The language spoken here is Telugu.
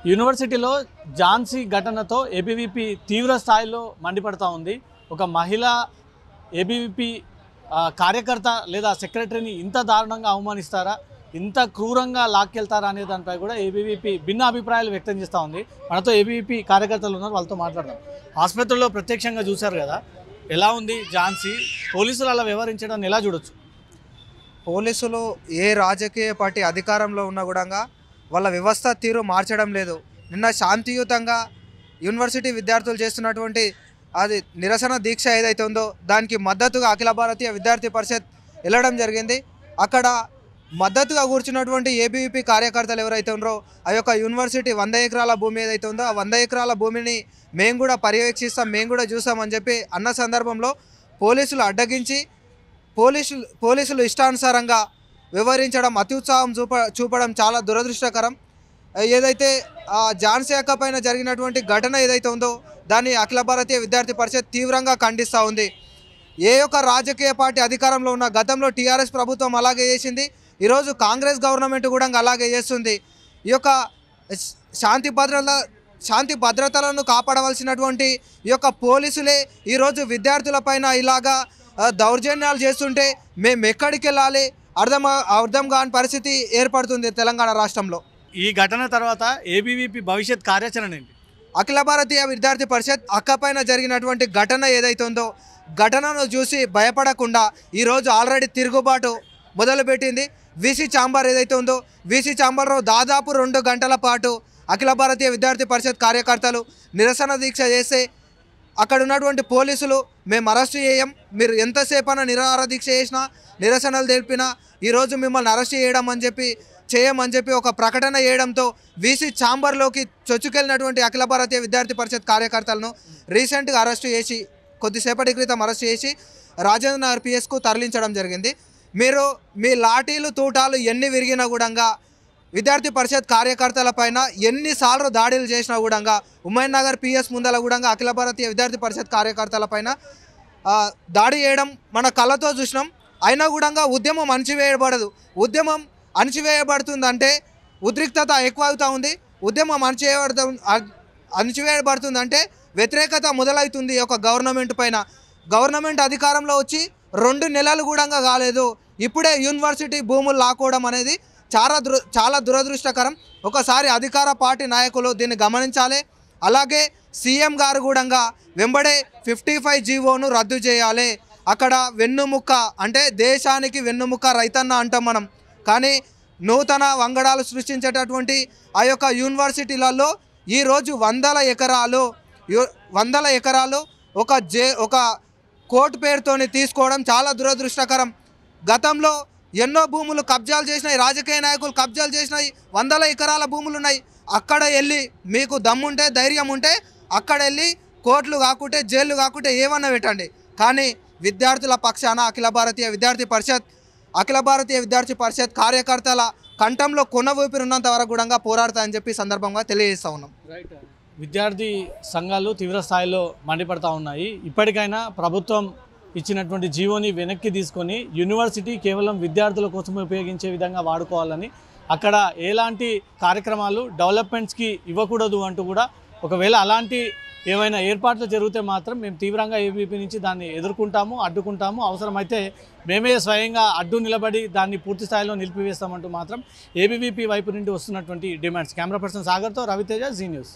యూనివర్సిటీలో ఝాన్సీ ఘటనతో ఏబీవీపీ తీవ్ర స్థాయిలో మండిపడతా ఉంది. ఒక మహిళ ఏబీవీపీ కార్యకర్త లేదా సెక్రటరీని ఇంత దారుణంగా అవమానిస్తారా, ఇంత క్రూరంగా లాక్కెళ్తారా అనే దానిపై కూడా ఏబీవీపీ భిన్న అభిప్రాయాలు వ్యక్తం చేస్తూ ఉంది. మనతో ఏబీవీపీ కార్యకర్తలు ఉన్నారు, వాళ్ళతో మాట్లాడదాం. ఆసుపత్రిలో ప్రత్యక్షంగా చూశారు కదా, ఎలా ఉంది ఝాన్సీ? పోలీసులు అలా వ్యవహరించడాన్ని ఎలా చూడొచ్చు? పోలీసులు ఏ రాజకీయ పార్టీ అధికారంలో ఉన్నా కూడా వాళ్ళ వ్యవస్థ తీరు మార్చడం లేదు. నిన్న శాంతియుతంగా యూనివర్సిటీ విద్యార్థులు చేస్తున్నటువంటి అది నిరసన దీక్ష ఏదైతే ఉందో దానికి మద్దతుగా అఖిల భారతీయ విద్యార్థి పరిషత్ వెళ్ళడం జరిగింది. అక్కడ మద్దతుగా కూర్చున్నటువంటి ఏబీవీపీ కార్యకర్తలు ఎవరైతే ఉన్నారో ఆ యొక్క యూనివర్సిటీ 100 ఎకరాల భూమి ఏదైతే ఉందో ఆ 100 ఎకరాల భూమిని మేము కూడా పర్యవేక్షిస్తాం, మేము కూడా చూసామని చెప్పి అన్న సందర్భంలో పోలీసులు అడ్డగించి పోలీసులు ఇష్టానుసారంగా వ్యవహరించడం, అత్యుత్సాహం చూపడం చాలా దురదృష్టకరం. ఏదైతే ఝాన్సీ అక్క పైన జరిగినటువంటి ఘటన ఏదైతే ఉందో దాన్ని అఖిల భారతీయ విద్యార్థి పరిషత్ తీవ్రంగా ఖండిస్తూ ఉంది. ఏ యొక్క రాజకీయ పార్టీ అధికారంలో ఉన్న గతంలో టీఆర్ఎస్ ప్రభుత్వం అలాగే చేసింది, ఈరోజు కాంగ్రెస్ గవర్నమెంట్ కూడా అలాగే చేస్తుంది. ఈ యొక్క శాంతి భద్రతలను కాపాడవలసినటువంటి ఈ యొక్క పోలీసులే ఈరోజు విద్యార్థులపైన ఇలాగా దౌర్జన్యాలు చేస్తుంటే మేము ఎక్కడికి వెళ్ళాలి అర్థం కాని పరిస్థితి ఏర్పడుతుంది తెలంగాణ రాష్ట్రంలో. ఈ ఘటన తర్వాత ఏబీవీపీ భవిష్యత్ కార్యాచరణ ఏంటి? అఖిల భారతీయ విద్యార్థి పరిషత్ అక్క పైన జరిగినటువంటి ఘటన ఏదైతే ఉందో ఘటనను చూసి భయపడకుండా ఈరోజు ఆల్రెడీ తిరుగుబాటు మొదలుపెట్టింది. వీసీ ఛాంబర్ ఏదైతే ఉందో వీసీ ఛాంబర్లో దాదాపు 2 గంటల పాటు అఖిల భారతీయ విద్యార్థి పరిషత్ కార్యకర్తలు నిరసన దీక్ష చేస్తే అక్కడ ఉన్నటువంటి పోలీసులు మేము అరెస్ట్ చేయం, మీరు ఎంతసేపైనా నిరాహార దీక్ష చేసినా నిరసనలు తెలిపినా ఈరోజు మిమ్మల్ని అరెస్ట్ చేయమని చెప్పి ఒక ప్రకటన చేయడంతో వీసీ ఛాంబర్లోకి చొచ్చుకెళ్ళినటువంటి అఖిల భారతీయ విద్యార్థి పరిషత్ కార్యకర్తలను రీసెంట్గా అరెస్ట్ చేసి కొద్దిసేపటి క్రితం అరెస్ట్ చేసి రాజేంద్ర నగర్ పిఎస్కు తరలించడం జరిగింది. మీరు మీ లాఠీలు తూటాలు ఎన్ని విరిగినా కూడా విద్యార్థి పరిషత్ కార్యకర్తల పైన ఎన్నిసార్లు దాడులు చేసినా కూడా ఉమయన్ నగర్ పిఎస్ ముందల కూడా అఖిల భారతీయ విద్యార్థి పరిషత్ కార్యకర్తల పైన దాడి చేయడం మన కళ్ళతో చూసినాం. అయినా కూడా ఉద్యమం అణచివేయబడదు. ఉద్యమం అణచివేయబడుతుందంటే ఉద్రిక్తత ఎక్కువ అవుతూ ఉంది. ఉద్యమం అణచివేయబడుతుందంటే వ్యతిరేకత మొదలవుతుంది ఈ యొక్క గవర్నమెంట్ పైన. గవర్నమెంట్ అధికారంలో వచ్చి 2 నెలలు కూడా కాలేదు, ఇప్పుడే యూనివర్సిటీ భూములు లాక్కోవడం అనేది చాలా దురదృష్టకరం. ఒకసారి అధికార పార్టీ నాయకులు దీన్ని గమనించాలి. అలాగే సీఎం గారు కూడా వెంబడే 55 జీవోను రద్దు చేయాలి. అక్కడ వెన్నుముక్క అంటే దేశానికి వెన్నుముక్క రైతన్న అంటాం మనం, కానీ నూతన వంగడాలు సృష్టించేటటువంటి ఆ యొక్క యూనివర్సిటీలలో ఈరోజు 100 ఎకరాలు ఒక కోర్టు పేరుతోని తీసుకోవడం చాలా దురదృష్టకరం. గతంలో ఎన్నో భూములు కబ్జాలు చేసినాయి, రాజకీయ నాయకులు కబ్జాలు చేసినాయి, 100 ఎకరాల భూములు ఉన్నాయి. అక్కడ వెళ్ళి మీకు దమ్ముంటే ధైర్యం ఉంటే అక్కడ వెళ్ళి కోర్టులు కాకుంటే జైళ్ళు కాకుంటే ఏమన్నా పెట్టండి, కానీ విద్యార్థుల పక్షాన అఖిల భారతీయ విద్యార్థి పరిషత్ కార్యకర్తల కంఠంలో కొన ఊపిరి ఉన్నంత వరకు కూడా పోరాడతా అని చెప్పి సందర్భంగా తెలియజేస్తూ ఉన్నాం. విద్యార్థి సంఘాలు తీవ్ర స్థాయిలో మండిపడతా ఉన్నాయి. ఇప్పటికైనా ప్రభుత్వం ఇచ్చినటువంటి జీవోని వెనక్కి తీసుకొని యూనివర్సిటీ కేవలం విద్యార్థుల కోసం ఉపయోగించే విధంగా వాడుకోవాలని, అక్కడ ఎలాంటి కార్యక్రమాలు డెవలప్మెంట్స్కి ఇవ్వకూడదు అంటూ కూడా, ఒకవేళ అలాంటి ఏమైనా ఏర్పాట్లు జరిగితే మాత్రం మేము తీవ్రంగా ఏబీవీపీ నుంచి దాన్ని ఎదుర్కొంటాము, అడ్డుకుంటాము, అవసరమైతే మేమే స్వయంగా అడ్డు నిలబడి దాన్ని పూర్తి స్థాయిలో నిలిపివేస్తామంటూ మాత్రం ఏబీవీపీ వైపు నుండి వస్తున్నటువంటి డిమాండ్స్. కెమెరా పర్సన్ సాగర్తో రవితేజ, జీ న్యూస్.